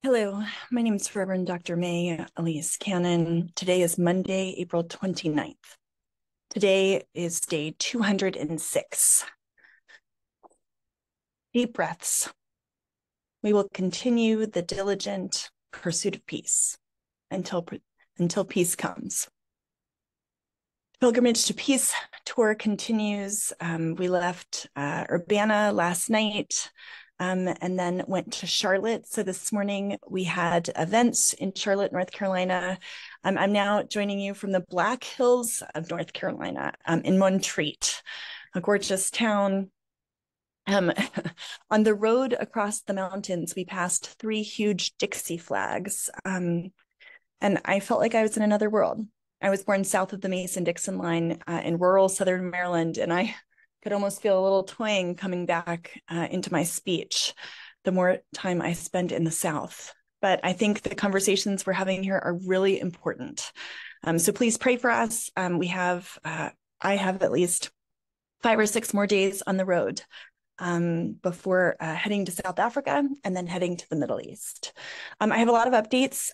Hello, my name is Reverend Dr. May Elise Cannon. Today is Monday, April 29th. Today is day 206. Deep breaths. We will continue the diligent pursuit of peace until peace comes. Pilgrimage to Peace tour continues. We left Urbana last night. And then went to Charlotte. So this morning we had events in Charlotte, North Carolina. I'm now joining you from the Black Hills of North Carolina, in Montreat, a gorgeous town. On the road across the mountains, we passed three huge Dixie flags, and I felt like I was in another world. I was born south of the Mason-Dixon line in rural Southern Maryland, and I could almost feel a little twang coming back into my speech the more time I spend in the South. But I think the conversations we're having here are really important. So please pray for us. I have at least 5 or 6 more days on the road before heading to South Africa and then heading to the Middle East. I have a lot of updates,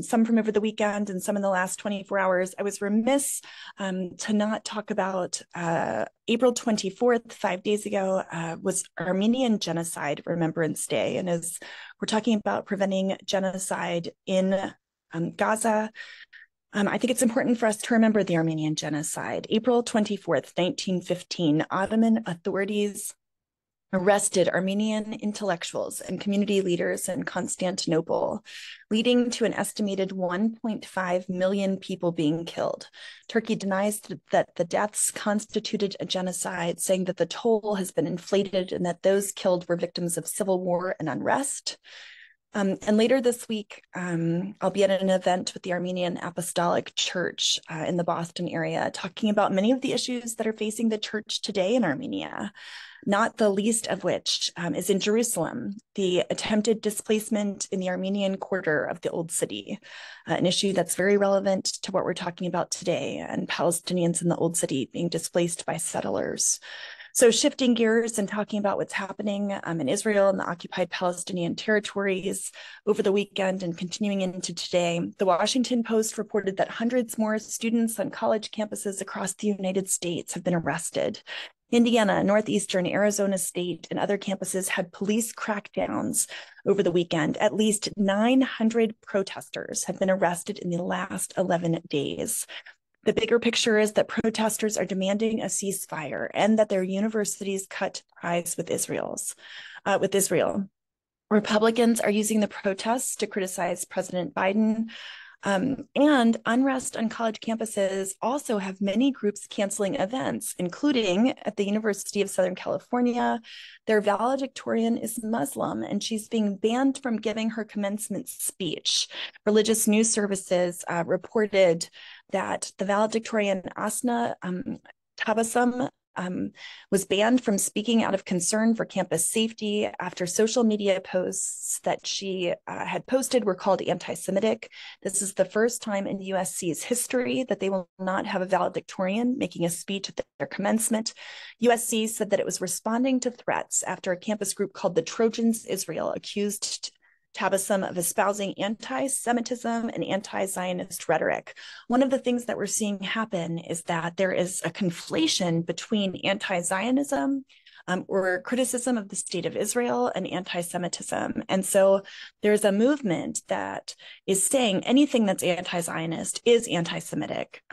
some from over the weekend and some in the last 24 hours. I was remiss to not talk about April 24th, 5 days ago, was Armenian Genocide Remembrance Day. And as we're talking about preventing genocide in Gaza, I think it's important for us to remember the Armenian Genocide. April 24th, 1915, Ottoman authorities arrested Armenian intellectuals and community leaders in Constantinople, leading to an estimated 1.5 million people being killed. Turkey denies that the deaths constituted a genocide, saying that the toll has been inflated and that those killed were victims of civil war and unrest. And later this week, I'll be at an event with the Armenian Apostolic Church in the Boston area, talking about many of the issues that are facing the church today in Armenia, not the least of which is in Jerusalem, the attempted displacement in the Armenian quarter of the Old City, an issue that's very relevant to what we're talking about today, and Palestinians in the Old City being displaced by settlers. So shifting gears and talking about what's happening in Israel and the occupied Palestinian territories over the weekend and continuing into today, the Washington Post reported that hundreds more students on college campuses across the United States have been arrested. Indiana, Northeastern, Arizona State, and other campuses had police crackdowns over the weekend. At least 900 protesters have been arrested in the last 11 days. The bigger picture is that protesters are demanding a ceasefire and that their universities cut ties with Israel. Republicans are using the protests to criticize President Biden. And unrest on college campuses also have many groups canceling events, including at the University of Southern California. Their valedictorian is Muslim, and she's being banned from giving her commencement speech. Religious news services reported that the valedictorian Asna Tabassum was banned from speaking out of concern for campus safety after social media posts that she had posted were called anti-Semitic. This is the first time in USC's history that they will not have a valedictorian making a speech at their commencement. USC said that it was responding to threats after a campus group called the Trojans Israel accused Tabassum of espousing anti-Semitism and anti-Zionist rhetoric. One of the things that we're seeing happen is that there is a conflation between anti-Zionism or criticism of the state of Israel and anti-Semitism. And so there's a movement that is saying anything that's anti-Zionist is anti-Semitic.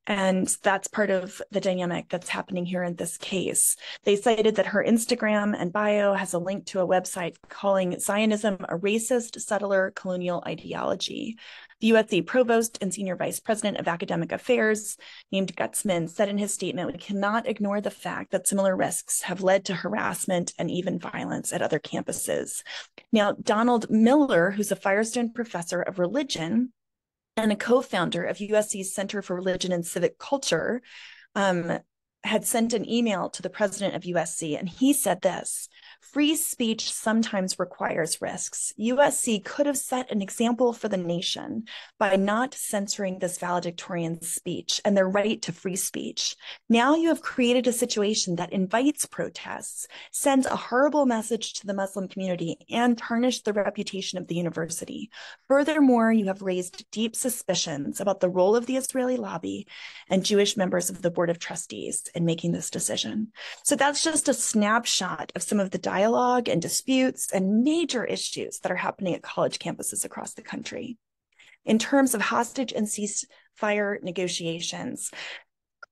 And that's part of the dynamic that's happening here in this case. They cited that her Instagram and bio has a link to a website calling Zionism a racist settler colonial ideology. The USC provost and senior vice president of academic affairs, named Gutzman, said in his statement, "We cannot ignore the fact that similar risks have led to harassment and even violence at other campuses." Now, Donald Miller, who's a Firestone professor of religion and a co-founder of USC's Center for Religion and Civic Culture, had sent an email to the president of USC, and he said this: free speech sometimes requires risks. USC could have set an example for the nation by not censoring this valedictorian speech and their right to free speech. Now you have created a situation that invites protests, sends a horrible message to the Muslim community, and tarnished the reputation of the university. Furthermore, you have raised deep suspicions about the role of the Israeli lobby and Jewish members of the Board of Trustees in making this decision. So that's just a snapshot of some of the dialogue and disputes and major issues that are happening at college campuses across the country. In terms of hostage and ceasefire negotiations,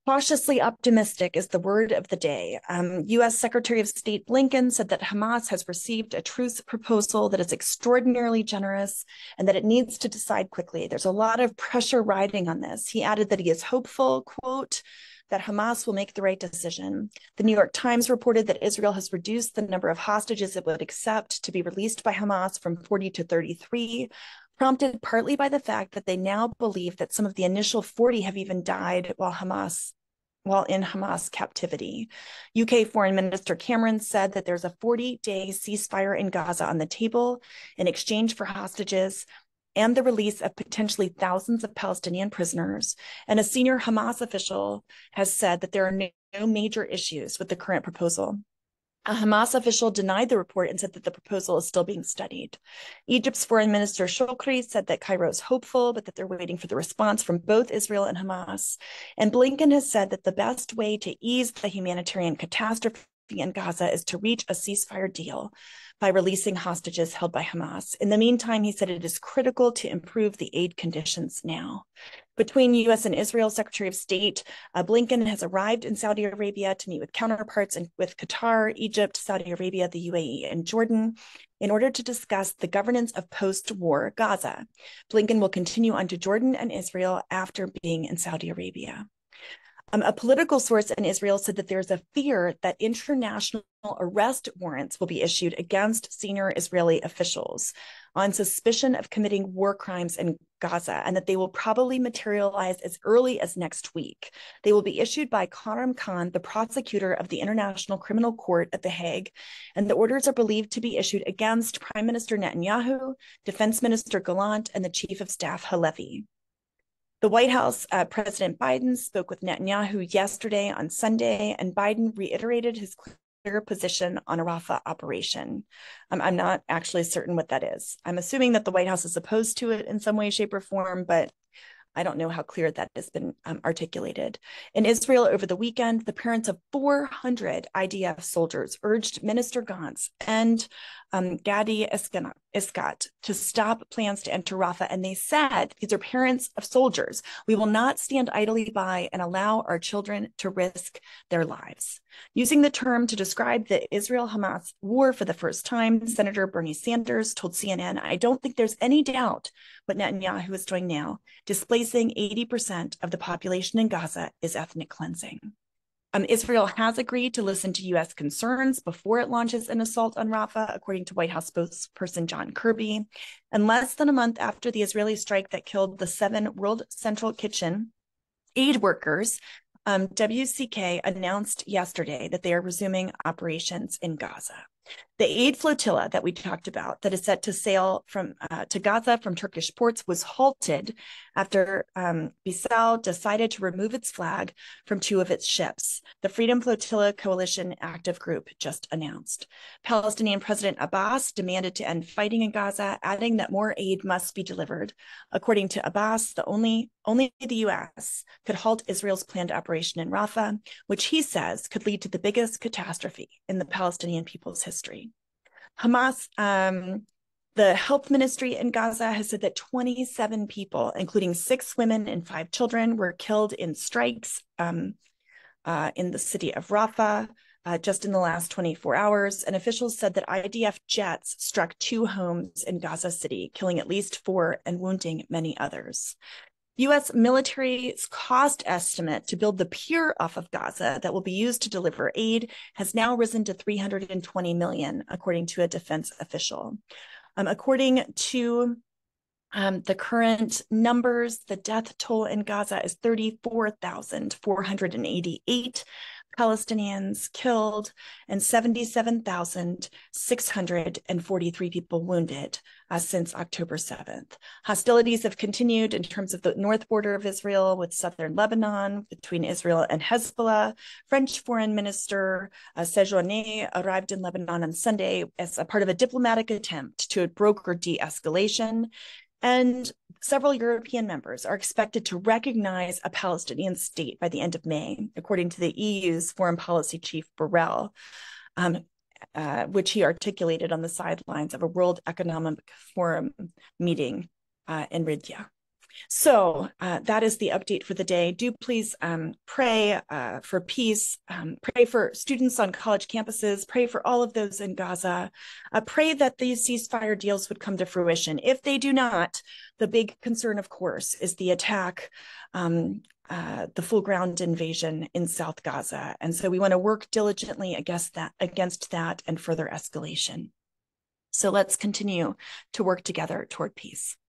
cautiously optimistic is the word of the day. U.S. Secretary of State Blinken said that Hamas has received a truce proposal that is extraordinarily generous and that it needs to decide quickly. There's a lot of pressure riding on this. He added that he is hopeful, quote, that Hamas will make the right decision. The New York Times reported that Israel has reduced the number of hostages it would accept to be released by Hamas from 40 to 33, prompted partly by the fact that they now believe that some of the initial 40 have even died while in Hamas captivity. UK Foreign Minister Cameron said that there's a 40-day ceasefire in Gaza on the table in exchange for hostages and the release of potentially thousands of Palestinian prisoners. And a senior Hamas official has said that there are no major issues with the current proposal. A Hamas official denied the report and said that the proposal is still being studied. Egypt's Foreign Minister Shokri said that Cairo is hopeful, but that they're waiting for the response from both Israel and Hamas. And Blinken has said that the best way to ease the humanitarian catastrophe in Gaza is to reach a ceasefire deal by releasing hostages held by Hamas. In the meantime, he said it is critical to improve the aid conditions now. Between U.S. and Israel, Secretary of State Blinken has arrived in Saudi Arabia to meet with counterparts and with Qatar, Egypt, Saudi Arabia, the UAE, and Jordan in order to discuss the governance of post-war Gaza. Blinken will continue on to Jordan and Israel after being in Saudi Arabia. A political source in Israel said that there's a fear that international arrest warrants will be issued against senior Israeli officials on suspicion of committing war crimes in Gaza, and that they will probably materialize as early as next week. They will be issued by Karim Khan, the prosecutor of the International Criminal Court at The Hague, and the orders are believed to be issued against Prime Minister Netanyahu, Defense Minister Gallant, and the Chief of Staff Halevi. The White House, President Biden spoke with Netanyahu yesterday on Sunday, and Biden reiterated his clear position on a Rafah operation. I'm not actually certain what that is. I'm assuming that the White House is opposed to it in some way, shape, or form, but I don't know how clear that has been articulated. In Israel over the weekend, the parents of 400 IDF soldiers urged Minister Gantz and Gadi Iskat to stop plans to enter Rafah. And they said, these are parents of soldiers. We will not stand idly by and allow our children to risk their lives. Using the term to describe the Israel-Hamas war for the first time, Senator Bernie Sanders told CNN, I don't think there's any doubt what Netanyahu is doing now. Displacing 80% of the population in Gaza is ethnic cleansing. Israel has agreed to listen to U.S. concerns before it launches an assault on Rafah, according to White House spokesperson John Kirby. And less than a month after the Israeli strike that killed the 7 World Central Kitchen aid workers, WCK announced yesterday that they are resuming operations in Gaza. The aid flotilla that we talked about that is set to sail to Gaza from Turkish ports was halted after Bissau decided to remove its flag from 2 of its ships. The Freedom Flotilla Coalition active group just announced. Palestinian President Abbas demanded to end fighting in Gaza, adding that more aid must be delivered. According to Abbas, only the U.S. could halt Israel's planned operation in Rafah, which he says could lead to the biggest catastrophe in the Palestinian people's history. Hamas, the health ministry in Gaza has said that 27 people, including 6 women and 5 children, were killed in strikes in the city of Rafah just in the last 24 hours. And officials said that IDF jets struck 2 homes in Gaza City, killing at least 4 and wounding many others. U.S. military's cost estimate to build the pier off of Gaza that will be used to deliver aid has now risen to $320 million, according to a defense official. According to the current numbers, the death toll in Gaza is 34,488. Palestinians killed and 77,643 people wounded since October 7th. Hostilities have continued in terms of the north border of Israel with southern Lebanon, between Israel and Hezbollah. French Foreign Minister Séjourné arrived in Lebanon on Sunday as a part of a diplomatic attempt to broker de-escalation. And several European members are expected to recognize a Palestinian state by the end of May, according to the EU's foreign policy chief, Borrell, which he articulated on the sidelines of a World Economic Forum meeting in Riyadh. So that is the update for the day. Do please pray for peace, pray for students on college campuses, pray for all of those in Gaza, pray that these ceasefire deals would come to fruition. If they do not, the big concern, of course, is the attack, the full ground invasion in South Gaza. And so we want to work diligently against that and further escalation. So let's continue to work together toward peace.